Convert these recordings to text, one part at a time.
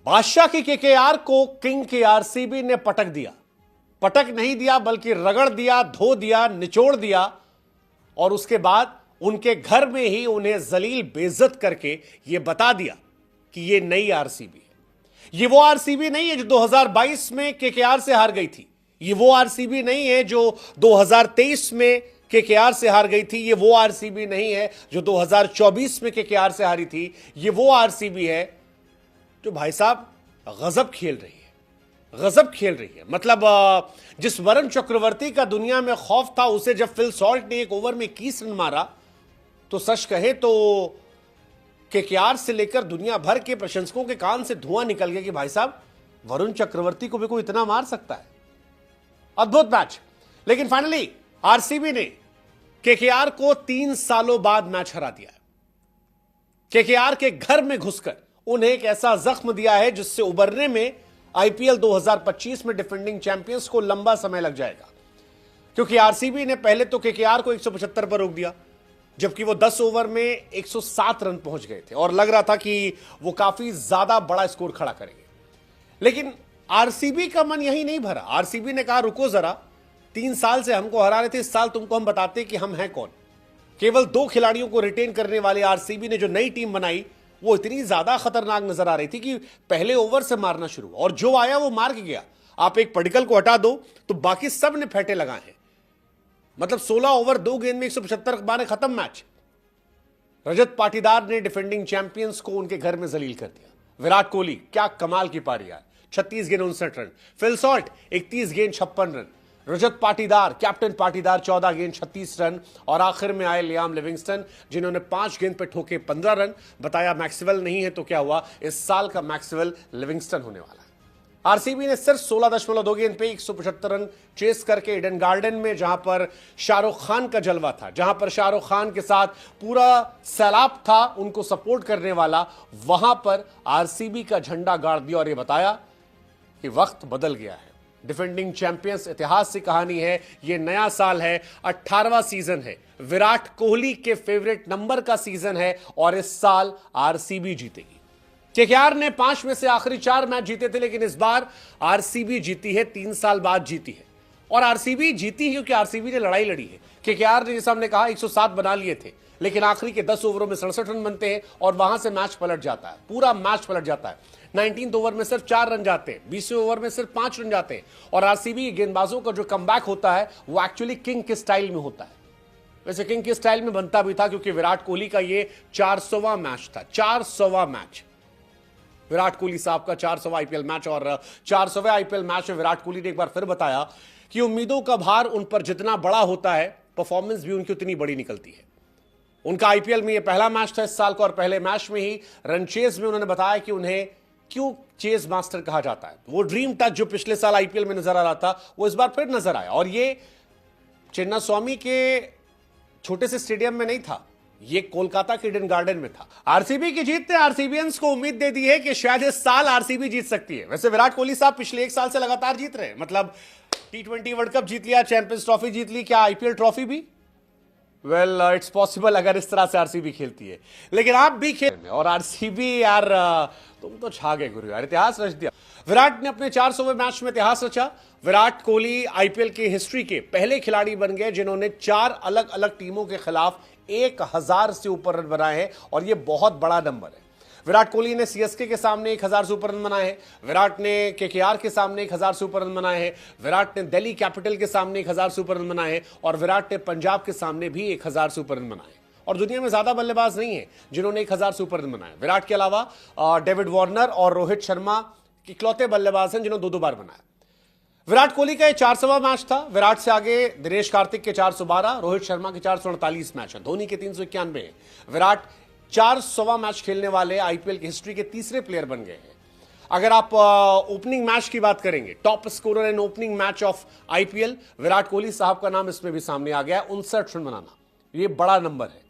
बादशाह की केकेआर को किंग की आरसीबी ने पटक दिया। पटक नहीं दिया बल्कि रगड़ दिया, धो दिया, निचोड़ दिया और उसके बाद उनके घर में ही उन्हें जलील बेइज्जत करके यह बता दिया कि यह नई आरसीबी है। यह वो आरसीबी नहीं है जो 2022 में केकेआर से हार गई थी। यह वो आरसीबी नहीं है जो 2023 में केकेआर से हार गई थी। यह वो आरसीबी नहीं है जो 2024 में केकेआर से हारी थी। यह वो आरसीबी है जो भाई साहब गजब खेल रही है, गजब खेल रही है। मतलब जिस वरुण चक्रवर्ती का दुनिया में खौफ था, उसे जब फिल सॉल्ट ने एक ओवर में 21 रन मारा तो सच कहे तो केकेआर से लेकर दुनिया भर के प्रशंसकों के कान से धुआं निकल गया कि भाई साहब वरुण चक्रवर्ती को भी कोई इतना मार सकता है। अद्भुत मैच। लेकिन फाइनली आरसीबी ने केकेआर को 3 सालों बाद मैच हरा दिया है। केकेआर के घर में घुसकर उन्हें एक ऐसा जख्म दिया है जिससे उबरने में आईपीएल 2025 में डिफेंडिंग चैंपियंस को लंबा समय लग जाएगा। क्योंकि आरसीबी ने पहले तो केकेआर को 175 पर रोक दिया, जबकि वो 10 ओवर में 107 रन पहुंच गए थे और लग रहा था कि वो काफी ज्यादा बड़ा स्कोर खड़ा करेंगे। लेकिन आरसीबी का मन यही नहीं भरा। आरसीबी ने कहा रुको जरा, 3 साल से हमको हरा रहे थे, इस साल तुमको हम बताते कि हम हैं कौन। केवल 2 खिलाड़ियों को रिटेन करने वाले आरसीबी ने जो नई टीम बनाई वो इतनी ज्यादा खतरनाक नजर आ रही थी कि पहले ओवर से मारना शुरू और जो आया वो मार के गया। आप एक पडिक्कल को हटा दो तो बाकी सब ने फेंटे लगाए हैं। मतलब 16 ओवर 2 गेंद में 175 मारे, खत्म मैच। रजत पाटीदार ने डिफेंडिंग चैंपियंस को उनके घर में जलील कर दिया। विराट कोहली क्या कमाल की पारी यार, 36 गेंद 59 रन। फिल सॉल्ट 31 गेंद 56 रन। रजत पाटीदार, कैप्टन पाटीदार 14 गेंद 36 रन और आखिर में आए लियाम लिविंगस्टन जिन्होंने 5 गेंद पे ठोके 15 रन। बताया मैक्सवेल नहीं है तो क्या हुआ, इस साल का मैक्सवेल लिविंगस्टन होने वाला है। आरसीबी ने सिर्फ 16.2 गेंद पे 175 रन चेस करके ईडन गार्डन में, जहां पर शाहरुख खान का जलवा था, जहां पर शाहरुख खान के साथ पूरा सैलाब था उनको सपोर्ट करने वाला, वहां पर आरसीबी का झंडा गाड़ दिया और यह बताया कि वक्त बदल गया है। डिफेंडिंग चैंपियंस इतिहास से कहानी है, यह नया साल है, 18वां सीजन है, विराट कोहली के फेवरेट नंबर का सीजन है और इस साल आरसीबी जीतेगी। केकेआर ने 5 में से आखिरी 4 मैच जीते थे, लेकिन इस बार आरसीबी जीती है, 3 साल बाद जीती है। और आरसीबी जीती है क्योंकि आरसीबी ने लड़ाई लड़ी है। केकेआर ने, जैसा हमने कहा, 107 बना लिए थे, लेकिन आखिरी के 10 ओवरों में 67 रन बनते हैं और वहां से मैच पलट जाता है, पूरा मैच पलट जाता है। 19th ओवर में सिर्फ 4 रन जाते हैं, 20वें ओवर में सिर्फ 5 रन जाते हैं और आरसीबी गेंदबाजों का जो कमबैक होता है वो एक्चुअली किंग के स्टाइल में होता है। वैसे किंग के स्टाइल में बनता भी था क्योंकि विराट कोहली का ये 400वां मैच था, 400वां मैच विराट कोहली साहब का 400वां आईपीएल मैच। और 400वें आईपीएल मैच में विराट कोहली ने एक बार फिर बताया कि उम्मीदों का भार उन पर जितना बड़ा होता है, परफॉर्मेंस भी उनकी उतनी बड़ी निकलती है। उनका आईपीएल में यह पहला मैच था इस साल का और पहले मैच में ही रन चेज में उन्होंने बताया कि उन्हें क्यों चेज मास्टर कहा जाता है। वो ड्रीम टच जो पिछले साल आईपीएल में नजर आ रहा था वो इस बार फिर नजर आया और ये चिन्नास्वामी के छोटे से स्टेडियम में नहीं था, ये कोलकाता के ईडन गार्डन में था। आरसीबी की जीत ने आरसीबीएंस को उम्मीद दे दी है कि शायद इस साल आरसीबी जीत सकती है। वैसे विराट कोहली साहब पिछले 1 साल से लगातार जीत रहे हैं, मतलब T20 वर्ल्ड कप जीत लिया, चैंपियंस ट्रॉफी जीत ली, क्या आईपीएल ट्रॉफी भी? वेल इट्स पॉसिबल अगर इस तरह से आरसीबी खेलती है, लेकिन आप भी खेल और आरसीबी यार तुम तो छा गए गुरु यार, इतिहास रच दिया। विराट ने अपने 400वें मैच में इतिहास रचा। विराट कोहली आईपीएल की हिस्ट्री के पहले खिलाड़ी बन गए जिन्होंने 4 अलग अलग टीमों के खिलाफ 1000 से ऊपर रन बनाए हैं और यह बहुत बड़ा नंबर है। विराट कोहली ने सीएसके के सामने 1000 से ऊपर रन बनाए हैं, विराट ने केकेआर के सामने 1000 से ऊपर रन बनाए हैं, विराट ने दिल्ली कैपिटल के सामने 1000 से ऊपर रन बनाए हैं और विराट ने पंजाब के सामने भी 1000 से ऊपर रन बनाए। और दुनिया में ज्यादा बल्लेबाज नहीं है जिन्होंने 1000 से ऊपर रन बनाए। विराट के अलावा डेविड वार्नर और रोहित शर्मा इकलौते बल्लेबाज हैं जिन्होंने 2-2 बार बनाया। विराट कोहली का यह 400वां मैच था। विराट से आगे दिनेश कार्तिक के 412, रोहित शर्मा के 448 मैच है, धोनी के 391 है। विराट 400वां मैच खेलने वाले आईपीएल की हिस्ट्री के तीसरे प्लेयर बन गए हैं। अगर आप ओपनिंग मैच की बात करेंगे, top scorer in opening match of IPL, Virat Kohli साहब का नाम इसमें भी सामने आ गया है। 59 रन बनाना यह बड़ा नंबर है।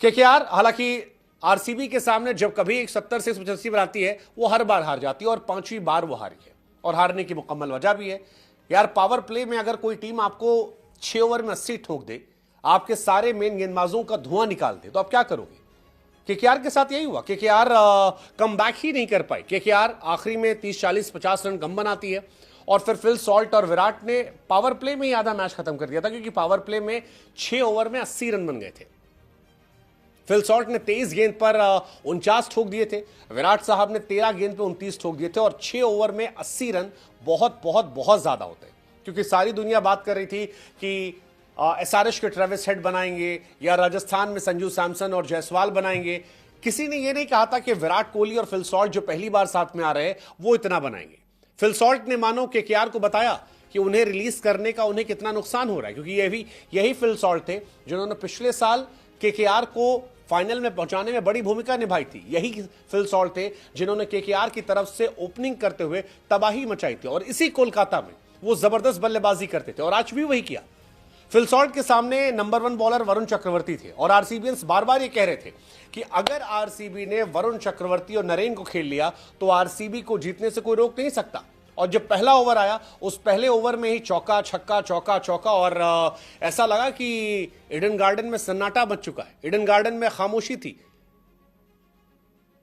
केकेआर हालांकि आरसीबी के सामने जब कभी 70 से 85 बनाती है वो हर बार हार जाती है और 5वीं बार वो हारी है और हारने की मुकम्मल वजह भी है। यार पावर प्ले में अगर कोई टीम आपको 6 ओवर में 80 ठोक दे, आपके सारे मेन गेंदबाजों का धुआं निकाल दे, तो आप क्या करोगे? केकेआर के साथ यही हुआ। केकेआर कम बैक ही नहीं कर पाई। केकेआर आखिरी में 30-40-50 रन कम बनाती है और फिर फिल सॉल्ट और विराट ने पावर प्ले में ही आधा मैच खत्म कर दिया था, क्योंकि पावर प्ले में 6 ओवर में 80 रन बन गए थे। फिल सॉल्ट ने 23 गेंद पर 49 ठोक दिए थे, विराट साहब ने 13 गेंद पे 29 ठोक दिए थे, और 6 ओवर में 80 रन बहुत बहुत बहुत ज्यादा होते हैं। क्योंकि सारी दुनिया बात कर रही थी कि एसआरएच के ट्रेविस हेड बनाएंगे या राजस्थान में संजू सैमसन और जायसवाल बनाएंगे। किसी ने यह नहीं कहा था कि विराट कोहली और फिल सॉल्ट जो पहली बार साथ में आ रहे हैं वो इतना बनाएंगे। फिल सॉल्ट ने मानो केकेआर को बताया कि उन्हें रिलीज करने का उन्हें कितना नुकसान हो रहा है, क्योंकि यही फिल सॉल्ट थे जिन्होंने पिछले साल केकेआर को फाइनल में पहुंचाने में बड़ी भूमिका निभाई थी। यही फिल सॉल्ट थे जिन्होंने केकेआर की तरफ से ओपनिंग करते हुए तबाही मचाई थी, और इसी कोलकाता में वो जबरदस्त बल्लेबाजी करते थे, और आज भी वही किया। फिल सॉल्ट के सामने नंबर 1 बॉलर वरुण चक्रवर्ती थे, और आरसीबीएंस बार बार ये कह रहे थे कि अगर आरसीबी ने वरुण चक्रवर्ती और नरेन को खेल लिया तो आरसीबी को जीतने से कोई रोक नहीं सकता। और जब पहला ओवर आया, उस पहले ओवर में ही चौका छक्का चौका चौका, और ऐसा लगा कि ईडन गार्डन में सन्नाटा मच चुका है, ईडन गार्डन में खामोशी थी।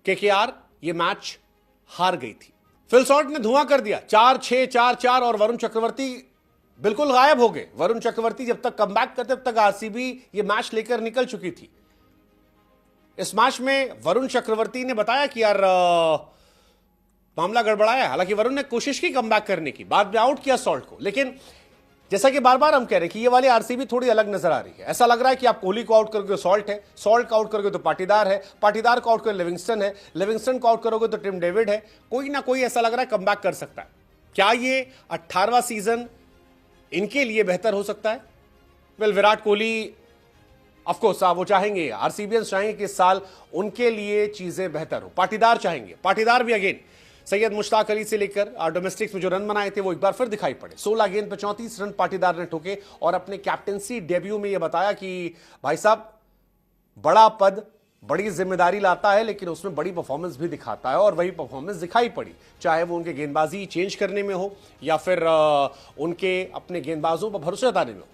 केकेआर ये मैच हार गई थी। फिल सॉल्ट ने धुआं कर दिया, 4-6 4-4, और वरुण चक्रवर्ती बिल्कुल गायब हो गए। वरुण चक्रवर्ती जब तक कमबैक करते तब तक आरसीबी ये मैच लेकर निकल चुकी थी। इस मैच में वरुण चक्रवर्ती ने बताया कि यार मामला गड़बड़ाया। हालांकि वरुण ने कोशिश की कमबैक करने की, बाद में आउट किया सॉल्ट को, लेकिन जैसा कि बार बार हम कह रहे हैं कि ये वाली आरसीबी थोड़ी अलग नजर आ रही है। ऐसा लग रहा है कि आप कोहली को आउट करोगे तो सॉल्ट है, सॉल्ट को आउट करोगे तो पाटीदार है, पाटीदार को आउट करोगे लिविंगस्टन है, लिविंगस्टन को आउट करोगे तो टिम डेविड है। कोई ना कोई ऐसा लग रहा है कमबैक कर सकता है। क्या ये 18वां सीजन इनके लिए बेहतर हो सकता है? Well, Virat Kohli of course वो चाहेंगे, आरसीबीएंस चाहेंगे कि इस साल उनके लिए चीजें बेहतर हो। पाटीदार चाहेंगे, पाटीदार भी अगेन सैयद मुश्ताक अली से लेकर डोमेस्टिक्स में जो रन बनाए थे वो एक बार फिर दिखाई पड़े। 16 गेंद पर 34 रन पाटीदार ने ठोके, और अपने कैप्टेंसी डेब्यू में यह बताया कि भाई साहब, बड़ा पद बड़ी जिम्मेदारी लाता है, लेकिन उसमें बड़ी परफॉर्मेंस भी दिखाता है, और वही परफॉर्मेंस दिखाई पड़ी, चाहे वो उनके गेंदबाजी चेंज करने में हो या फिर उनके अपने गेंदबाजों पर भरोसा जताने में हो।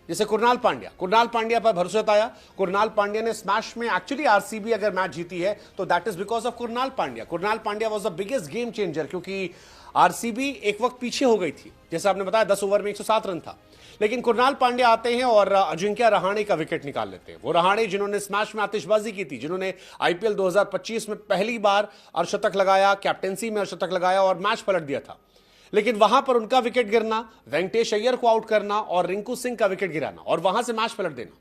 जैसे कुरनाल पांड्या पर भरोसा जताया। कुरनाल पांड्या ने स्मैश में, एक्चुअली आरसीबी अगर मैच जीती है तो that is because of Krunal Pandya. Krunal Pandya was the biggest game changer, क्योंकि आरसीबी एक वक्त पीछे हो गई थी, जैसे आपने बताया 10 ओवर में 107 रन था, लेकिन कुरनाल पांड्या आते हैं और अजिंक्य रहाणे का विकेट निकाल लेते हैं। वो रहाणे जिन्होंने स्मैश में आतिशबाजी की थी, जिन्होंने आईपीएल 2025 में पहली बार अर्धशतक लगाया, कैप्टेंसी में अर्धशतक लगाया और मैच पलट दिया था, लेकिन वहां पर उनका विकेट गिरना, वेंकटेश अय्यर को आउट करना और रिंकू सिंह का विकेट गिराना, और वहां से मैच पलट देना।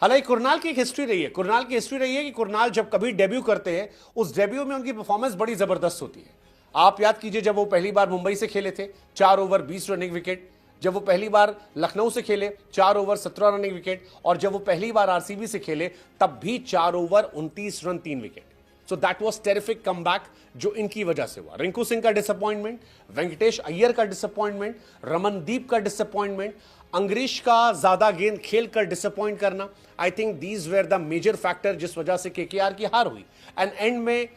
हालांकि कुरनाल की एक हिस्ट्री रही है, कुरनाल की हिस्ट्री रही है कि कुरनाल जब कभी डेब्यू करते हैं, उस डेब्यू में उनकी परफॉर्मेंस बड़ी जबरदस्त होती है। आप याद कीजिए, जब वो पहली बार मुंबई से खेले थे 4 ओवर 20 रन एक विकेट, जब वो पहली बार लखनऊ से खेले 4 ओवर 17 रन एक विकेट, और जब वो पहली बार आरसीबी से खेले तब भी 4 over 29 run 3 wicket. So that was terrific comeback जो इनकी वजह से हुआ। रिंकू सिंह का डिसअपॉइंटमेंट, वेंकटेश अय्यर का डिसअपॉइंटमेंट, रमनदीप का डिसअपॉइंटमेंट, अंग्रीश का ज्यादा गेंद खेलकर डिसअपॉइंट करना, I think these were the major factor जिस वजह से केकेआर की हार हुई। एंड एंड में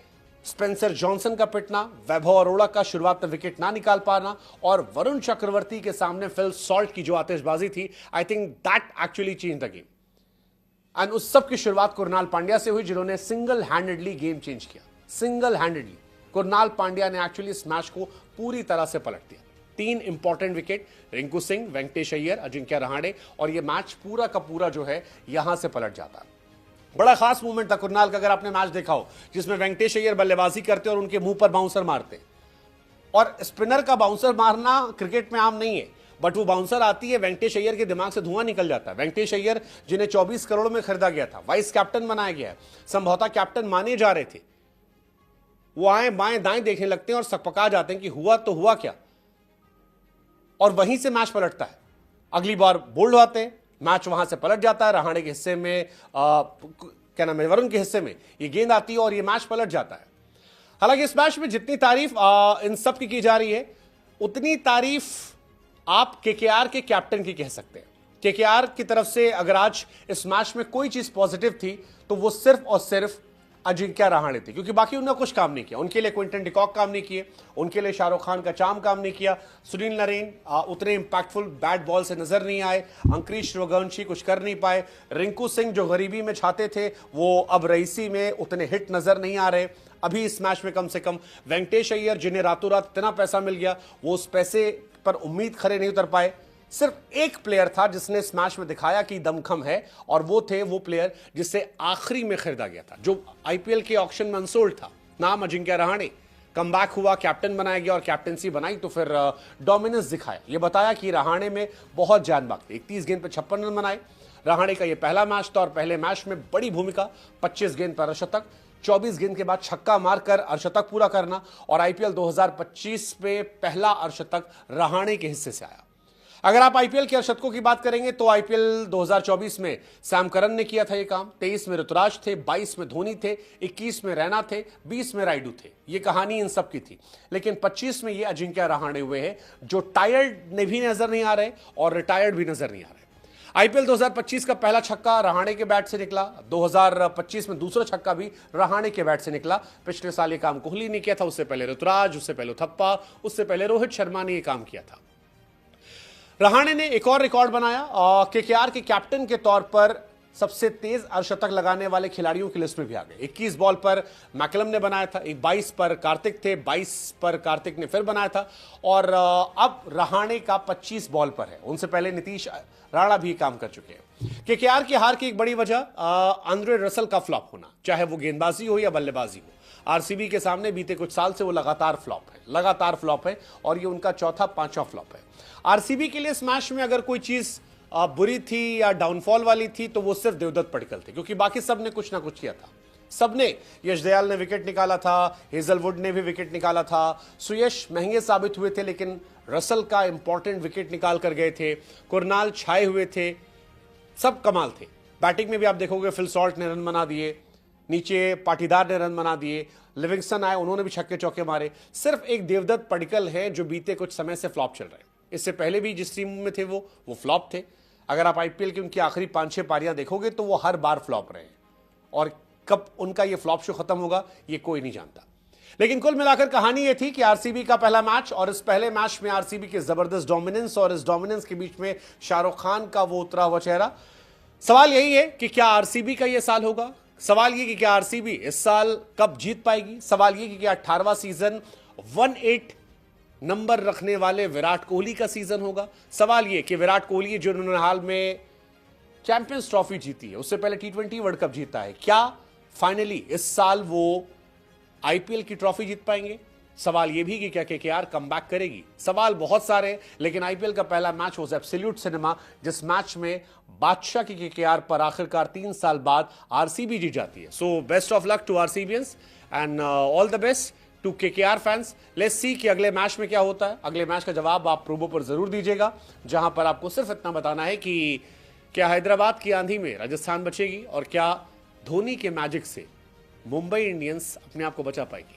स्पेंसर जॉनसन का पिटना, वैभव अरोड़ा का शुरुआत में विकेट ना निकाल पाना, और वरुण चक्रवर्ती के सामने फिल सॉल्ट की जो आतिशबाजी थी, I think that actually change the game. And उस सब की शुरुआत कुरनाल पांड्या से हुई, जिन्होंने सिंगल हैंडेडली गेम चेंज किया। सिंगल हैंडेडली कुरनाल पांड्या ने एक्चुअली इस मैच को पूरी तरह से पलट दिया। 3 इंपॉर्टेंट विकेट, रिंकू सिंह, वेंकटेश अय्यर, अजिंक्य रहाणे, और यह मैच पूरा का पूरा जो है यहां से पलट जाता है। बड़ा खास मूवमेंट था कुरनाल का, अगर आपने मैच देखा हो, जिसमें वेंकटेश अय्यर बल्लेबाजी करते और उनके मुंह पर बाउंसर मारते। और स्पिनर का बाउंसर मारना क्रिकेट में आम नहीं है, बट वो बाउंसर आती है, वेंकटेश अय्यर के दिमाग से धुआं निकल जाता है। वेंकटेश अय्यर जिन्हें 24 करोड़ में खरीदा गया था, वाइस कैप्टन बनाया गया है, संभवतः कैप्टन माने जा रहे थे, वो आए बाएं दाएं देखने लगते हैं और सकपका जाते हैं कि हुआ तो हुआ क्या, और वहीं से मैच पलटता है। अगली बार बोल्ड होते हैं, मैच वहां से पलट जाता है। रहाणे के हिस्से में क्या नाम है, वरुण के हिस्से में ये गेंद आती है और ये मैच पलट जाता है। हालांकि इस मैच में जितनी तारीफ इन सब की जा रही है, उतनी तारीफ आप केकेआर के कैप्टन की कह सकते हैं। केकेआर की तरफ से अगर आज इस मैच में कोई चीज पॉजिटिव थी तो वो सिर्फ और सिर्फ अजिंक्य रहाणे थे, क्योंकि बाकी उन्होंने कुछ काम नहीं किया। उनके लिए क्विंटन डिकॉक काम नहीं किए, उनके लिए शाहरुख खान का चाम काम नहीं किया, सुनील नरेन उतने इंपैक्टफुल बैट बॉल से नजर नहीं आए, अंकुरिश रघुवंशी कुछ कर नहीं पाए, रिंकू सिंह जो गरीबी में छाते थे वो अब रईसी में उतने हिट नजर नहीं आ रहे अभी इस मैच में। कम से कम वेंकटेश अय्यर जिन्हें रातों रात इतना पैसा मिल गया वो उस पैसे पर उम्मीद खरे नहीं उतर पाए। सिर्फ एक प्लेयर था जिसने इस मैच में दिखाया कि दमखम है, और वो प्लेयर जिसे आखिरी में खरीदा गया था, जो आईपीएल के ऑक्शन में अनसोल्ड था। नाम अजिंक्य रहाणे। कमबैक हुआ, कैप्टन बनाया गया और कैप्टनसी बनाई तो फिर डोमिनेंस दिखाया। ये बताया कि रहाणे में बहुत जान बाग थी। 31 गेंद पर 56 रन बनाए। रहाणे का ये पहला मैच था और पहले मैच में बड़ी भूमिका, 25 गेंद पर अर्धशतक, 24 गेंद के बाद छक्का मारकर अर्धशतक पूरा करना, और आईपीएल 2025 में पहला अर्धशतक रहाणे के हिस्से से आया। अगर आप आईपीएल के अर्धशतकों की बात करेंगे तो आईपीएल 2024 में सैम करन ने किया था ये काम। 23 में ऋतुराज थे, 22 में धोनी थे, 21 में रैना थे, 20 में राइडू थे। ये कहानी इन सब की थी। लेकिन 25 में ये अजिंक्य रहाणे हुए हैं जो टायर्ड ने भी नजर नहीं आ रहे और रिटायर्ड भी नजर नहीं आ रहे। आईपीएल 2025 का पहला छक्का रहाणे के बैट से निकला। 2025 में दूसरा छक्का भी रहाणे के बैट से निकला। पिछले साल ये काम कोहली ने किया था, उससे पहले ऋतुराज, उससे पहले थप्पा, उससे पहले रोहित शर्मा ने ये काम किया था। रहाणे ने एक और रिकॉर्ड बनाया, केकेआर के कैप्टन के तौर पर सबसे तेज अर्धशतक लगाने वाले खिलाड़ियों की लिस्ट में भी आ गए। 21 बॉल पर मैकलम ने बनाया था, 22 पर कार्तिक थे, 22 पर कार्तिक ने फिर बनाया था, और अब रहाणे का 25 बॉल पर है। उनसे पहले नीतीश राणा भी काम कर चुके हैं। केकेआर की हार की एक बड़ी वजह आंद्रे रसल का फ्लॉप होना, चाहे वो गेंदबाजी हो या बल्लेबाजी हो। आरसीबी के सामने बीते कुछ साल से वो लगातार फ्लॉप है और ये उनका चौथा पांचवा फ्लॉप है। आरसीबी के लिए इस मैच में अगर कोई चीज बुरी थी या डाउनफॉल वाली थी तो वो सिर्फ देवदत्त पडिक्कल थे, क्योंकि बाकी सब ने कुछ ना कुछ किया था। सबने, यश दयाल ने विकेट निकाला था, हेजलवुड ने भी विकेट निकाला था, सुयश महंगे साबित हुए थे लेकिन रसल का इंपॉर्टेंट विकेट निकाल कर गए थे, कुरनाल छाए हुए थे, सब कमाल थे। बैटिंग में भी आप देखोगे फिल सॉल्ट ने रन बना दिए, नीचे पाटीदार ने रन बना दिए, लिविंगस्टन आए, उन्होंने भी छक्के चौके मारे। सिर्फ एक देवदत्त पडिक्कल है जो बीते कुछ समय से फ्लॉप चल रहे हैं। इससे पहले भी जिस टीम में थे वो फ्लॉप थे। अगर आप आईपीएल की उनकी आखिरी 5-6 पारियां देखोगे तो वो हर बार फ्लॉप रहे हैं, और कब उनका ये फ्लॉप शो खत्म होगा ये कोई नहीं जानता। लेकिन कुल मिलाकर कहानी ये थी कि आरसीबी का पहला मैच, और इस पहले मैच में आरसीबी की जबरदस्त डोमिनेंस, और इस डोमिनेंस के बीच में शाहरुख खान का वो उतरा हुआ चेहरा। सवाल यही है कि क्या आरसीबी का ये साल होगा? सवाल ये कि क्या आरसीबी इस साल कब जीत पाएगी? सवाल ये कि क्या 18वां सीजन 18 नंबर रखने वाले विराट कोहली का सीजन होगा? सवाल ये कि विराट कोहली जिन्होंने हाल में चैंपियंस ट्रॉफी जीती है, उससे पहले टी20 वर्ल्ड कप जीता है, क्या फाइनली इस साल वो आईपीएल की ट्रॉफी जीत पाएंगे? सवाल यह भी कि क्या केकेआर कमबैक करेगी? सवाल बहुत सारे, लेकिन आईपीएल का पहला मैच वाज एब्सोल्यूट सिनेमा, जिस मैच में बादशाह की केकेआर पर आखिरकार 3 साल बाद आरसीबी जीत जाती है। So best of luck to RCBians and all the best to KKR fans. Let's see कि अगले मैच में क्या होता है। अगले मैच का जवाब आप प्रोमो पर जरूर दीजिएगा, जहां पर आपको सिर्फ इतना बताना है कि क्या हैदराबाद की आंधी में राजस्थान बचेगी, और क्या धोनी के मैजिक से मुंबई इंडियंस अपने आप को बचा पाएगी।